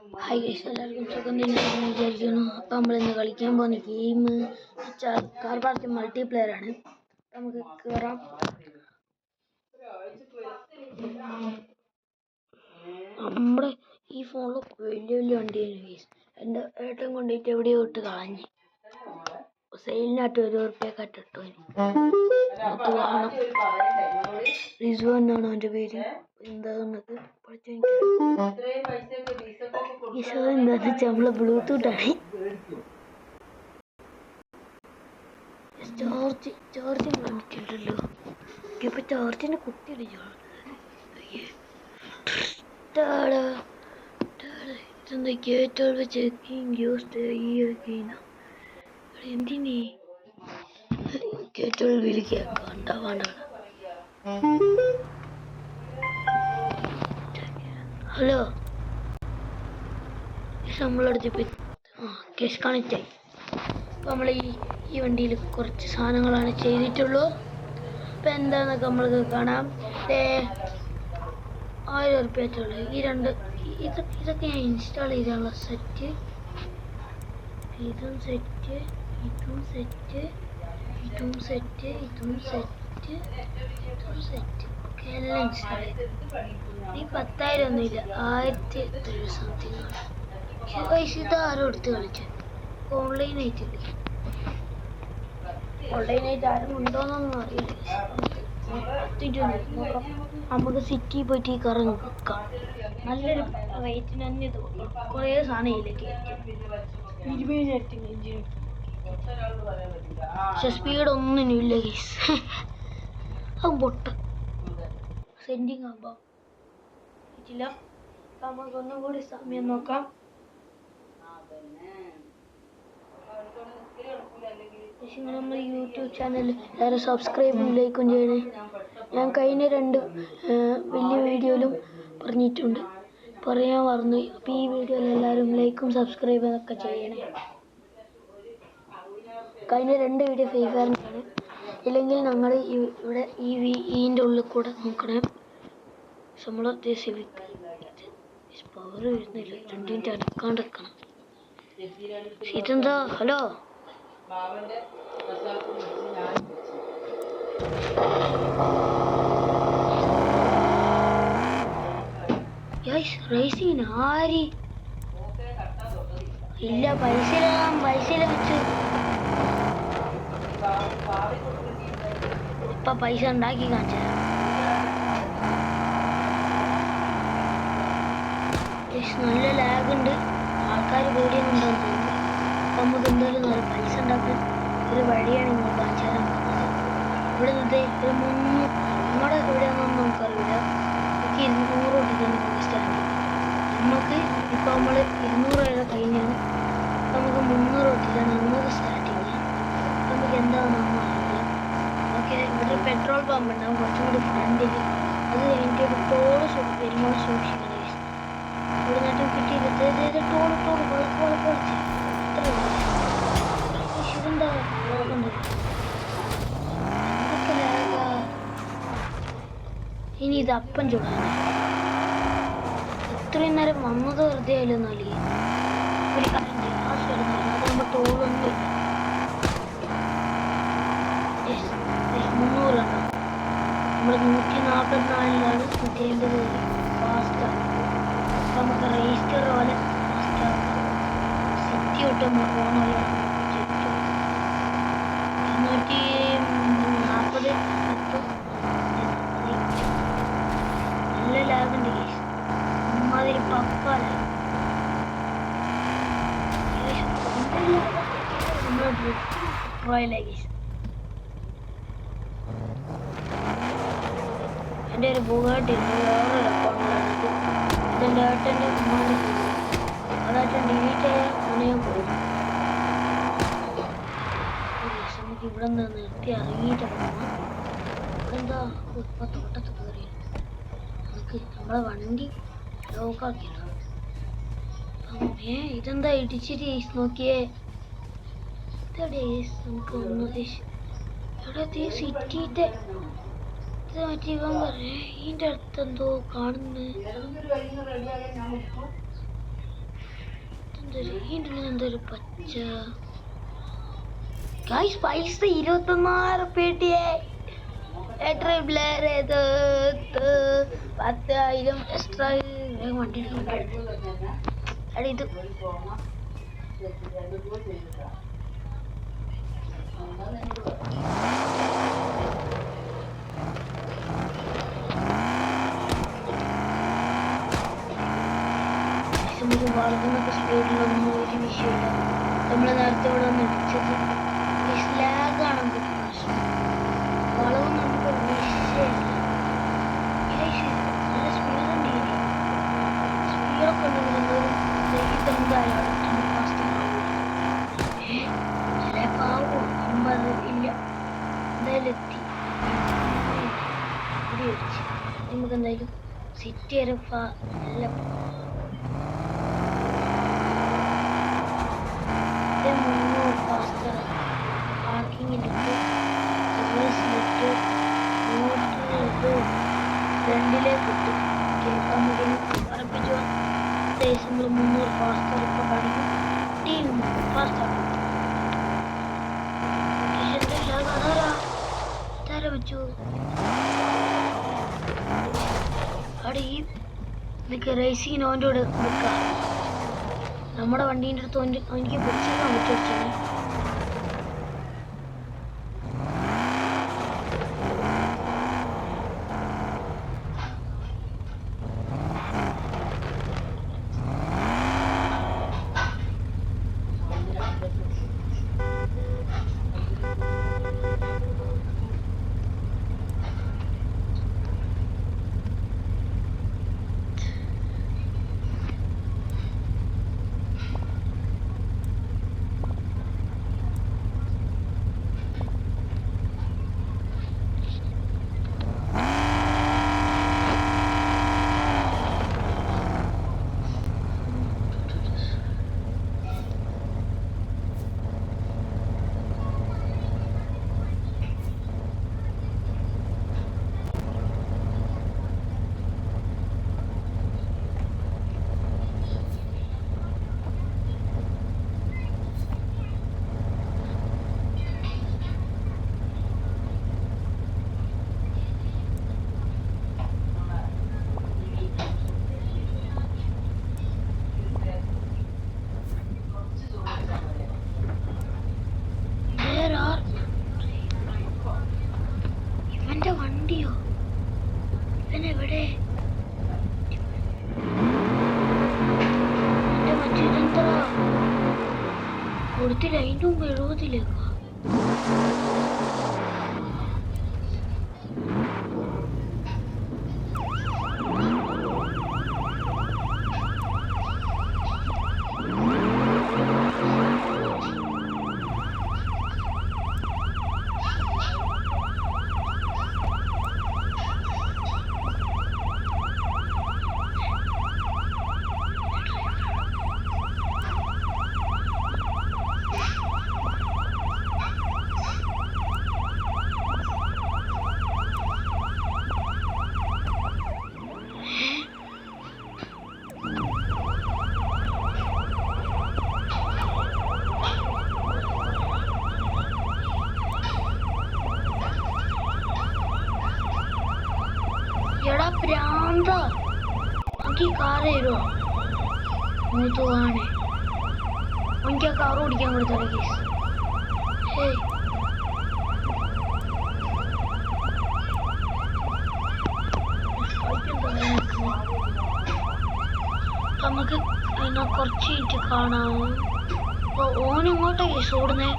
Hi guys, എല്ലാവർക്കും സുഖം തന്നെയാണെന്ന് വിചാരിക്കുന്നു. അപ്പോൾ നമ്മളിന്ന് കളിക്കാൻ പോകുന്ന ഗെയിം കാർ പാർക്ക് മൾട്ടിപ്ലെയർ ആണ്. നമുക്ക് കയറാം. നമ്മുടെ ഈ ഫോണിൽ വലിയ വലിയ വണ്ടിയാണ് ഗൈസ്. എൻ്റെ ഏട്ടൻ കൊണ്ടുപോയിട്ട് എവിടെയോ ഇട്ട് കളഞ്ഞ് സെയിലിനായിട്ട് ₹1 ഇട്ടു. റിസ്വാൻ എന്നാണ് അവൻ്റെ പേര്. എന്താകുന്നത് എന്താന്ന് വെച്ചാൽ നമ്മളെ ബ്ലൂടൂത്താണ്. ചാർജിങ് കാണിച്ചിട്ടുണ്ടല്ലോ. ഇപ്പൊ ചാർജിന് കുത്തിയിടിച്ചോ. ഇതെന്താ കേട്ടോൾ ചെക്കിങ് യൂസ് എന്തിനീ കേട്ടോൾ വിളിക്കാണ്ട. ഹലോ, നമ്മളടുത്ത് കേസ് കണക്റ്റ് ആയി. അപ്പോൾ നമ്മൾ ഈ വണ്ടിയിൽ കുറച്ച് സാധനങ്ങളാണ് ചെയ്തിട്ടുള്ളൂ. അപ്പോൾ എന്താണെന്നൊക്കെ നമ്മൾക്ക് കാണാം. ₹1000 ഈ രണ്ട് ഇതൊക്കെ ഞാൻ ഇൻസ്റ്റാൾ ചെയ്താനുള്ള സെറ്റ്. ഇതും സെറ്റ്, ഇതും സെറ്റ്, ഇതും സെറ്റ്, ഇതും സെറ്റ്, ഇതും സെറ്റ് ഒക്കെ എല്ലാം ഇൻസ്റ്റാൾ ചെയ്തു. ഈ 10,000 ഒന്നുമില്ല, 1000 സംതിങ് ആണ്. പക്ഷേ ഇത് ആരും എടുത്ത് കളിച്ചു. ഓൺലൈനായിട്ട് ആരും ഉണ്ടോന്നൊന്നും അറിയില്ല. നമുക്ക് സിറ്റി പോയിട്ട് ഈ കറങ്ങാം. നല്ലൊരു റേറ്റിന് തന്നെ തോന്നി. കുറേ സാധനം ഇതിലേക്ക് 20,000 എഞ്ചിൻ. പക്ഷെ സ്പീഡൊന്നിനും ഇല്ല ഗൈസ്. അത് പൊട്ട സെൻഡിങ് ആകുമ്പോൾ പറ്റില്ല. നമുക്കൊന്നും കൂടി സമയം നോക്കാം. നമ്മുടെ യൂട്യൂബ് ചാനൽ എല്ലാവരും സബ്സ്ക്രൈബും ലൈക്കും ചെയ്യണേ. ഞാൻ കഴിഞ്ഞ 2 വലിയ വീഡിയോയിലും പറഞ്ഞിട്ടുണ്ട്, പറയാൻ മറന്നു. അപ്പോൾ ഈ വീഡിയോയിൽ എല്ലാവരും ലൈക്കും സബ്സ്ക്രൈബും ഒക്കെ ചെയ്യണേ. കഴിഞ്ഞ 2 വീഡിയോ ഫ്രീ ഫയറിനാണ്. ഇല്ലെങ്കിൽ ഞങ്ങൾ ഇവിടെ ഇതിൻ്റെ ഉള്ളിൽ കൂടെ നോക്കണേ. നമ്മൾ പവർ വരുന്നില്ല, 2 മിനിറ്റ് അടുക്കാണ്ടിരിക്കണം. ഇതെന്താ? ഹലോ, റേസിന് ആര് ഇല്ല. പൈസ വെച്ച് ഇപ്പൊ പൈസ ഉണ്ടാക്കി കാണിച്ച. നല്ല ലാഗുണ്ട്, ആൾക്കാർ പേടിയൊന്നുണ്ടാവും തോന്നുന്നു. നമുക്ക് എന്തായാലും നല്ല പൈസ ഉണ്ടാക്കാൻ ഒരു വഴിയാണ് നിങ്ങൾ കാണിച്ചു തരാൻ പോകുന്നത്. ഇവിടെ നിന്ന് ഒരു 300, നമ്മുടെ എവിടെയാണെന്നൊന്നും നമുക്കറിയില്ല. എനിക്ക് 200 തൊട്ടിട്ടാണ് നമുക്ക് സ്റ്റാർട്ട് ചെയ്യുന്നത്. നമുക്ക് ഇപ്പോൾ നമ്മൾ 200 കഴിഞ്ഞാണ്. നമുക്ക് 300 തൊട്ടിട്ടാണ് നമുക്ക് സ്റ്റാർട്ട് ചെയ്യുന്നത്. നമുക്ക് എന്താണെന്ന് അറിയില്ല. ഓക്കെ, ഇവിടെ പെട്രോൾ പമ്പ് ഉണ്ടാവും കുറച്ചും കൂടി ഫ്രണ്ടിൽ. അത് കഴിഞ്ഞിട്ട് ഒരു ടോള് വരുമ്പോൾ സൂക്ഷിക്കണം. ഇവിടെ നിന്നും കിട്ടിയിട്ട് ടോള് പൊളിച്ച് ഇതെന്താ ഇനി ഇത് അപ്പം ചൂടാണ്. ഇത്രയും നേരം വന്നത് വെറുതെ ആയാലും നല്ല ഒരു കറണ്ട് ഗ്യാസ് വരുന്നില്ല. അതാകുമ്പോൾ ടോളൊന്നും ഇല്ല. 300 ഉണ്ടാവും. നമ്മൾ 144 150 ഫാസ്റ്റാണ്. നമുക്ക് രജിസ്റ്റർ പോലെ ഫാസ്റ്റാക്കാം. സിറ്റി വിട്ട് നമ്മൾ പോകുന്ന പോലെ 240 നല്ല ലാഗുണ്ട് ഗൈസ്. അമ്മാതിരി പപ്പാല റോയൽ ഗൈസ്. എൻ്റെ ഒരു ബുഗാട്ടി വേറൊരു അക്കൗണ്ടിലാണിത്. ഇതെൻ്റെ ഏട്ടൻ്റെ ഉമ്മാൻ്റെ അതായിട്ടും ഡിലീറ്റ് ചെയ്യാൻ ഞാൻ പോയി. നമുക്ക് ഇവിടെ നിന്ന് നിർത്തി ഇറങ്ങിയിട്ട് പോകണം. ഇവിടെന്താ ഇപ്പം തോട്ടത്ത് കയറി നമുക്ക് നമ്മളെ വണ്ടി ലോക്കാക്കിയില്ല. ഇതെന്താ ഇടിച്ചിട്ട് നോക്കിയേ. ഇതെവിടെ നമുക്ക് എവിടെ സിറ്റിത്തെ ഇത് മറ്റേ ഇവൻ പറഞ്ഞേ ഇതിൻ്റെ അടുത്ത് എന്തോ കാണുന്നു. എന്തൊരു പച്ച ഗൈസ്, പൈസ 21,000 കിട്ടിയേ. 10,000 എക്സ്ട്രാ വണ്ടി ഇത് നമുക്ക് വളർന്നൊക്കെ സ്പീഡിലൊന്നും ഒരു വിഷയമില്ല. നമ്മൾ നേരത്തെ ഇവിടെ വന്ന് ഇടിച്ചത് ലാഗാണ് പ്രശ്നം. വളവ് നമുക്ക് വിഷയമില്ല. നല്ല സ്പീഡുണ്ട്. സ്പീഡൊക്കെ ഉണ്ടെങ്കിൽ ഇതെന്തായാലും ചിലപ്പോൾ ആവോ 50 ഇല്ല എന്തായാലും എത്തി. നമുക്ക് എന്തായാലും സിറ്റി വരെ നല്ല പാർക്കിങ്ങിലിട്ട് റിവേഴ്സിലിട്ട് ഫ്രണ്ടിലേക്ക് ഇട്ട് കേൾക്കാൻ വേണ്ടി ഉറപ്പിച്ചു. നമ്മൾ 300 ഫാസ്റ്റർ ഇപ്പോൾ കാണിക്കും. ടീം ഫാസ്റ്റർ തര വെച്ചു അവിടെ ഈ നിൽക്കുക. റേസിങ്ങിന് ഓൻ്റെ കൂടെ നിൽക്കുക. നമ്മുടെ വണ്ടീൻ്റെ അടുത്ത് എനിക്ക് പിടിച്ചേക്കാൻ പറ്റും. വണ്ടിയോ ഇവനെവിടെ? എന്റെ മറ്റേതെന്താ കൊടുത്തില്ല. അതിൻ്റെ മുമ്പ് 70-ലേക്കാ. എടാ പ്രാന്ത, എനിക്ക് കാർ തരുമോ? മൂത്തുവാണേ എനിക്ക് ആ കാർ ഓടിക്കാൻ കൊടുത്തട കേസ്. നമുക്ക് കുറച്ച് കഴിഞ്ഞിട്ട് കാണാം. ഓനിങ്ങോട്ടാ കേസ് ഓടുന്നേ.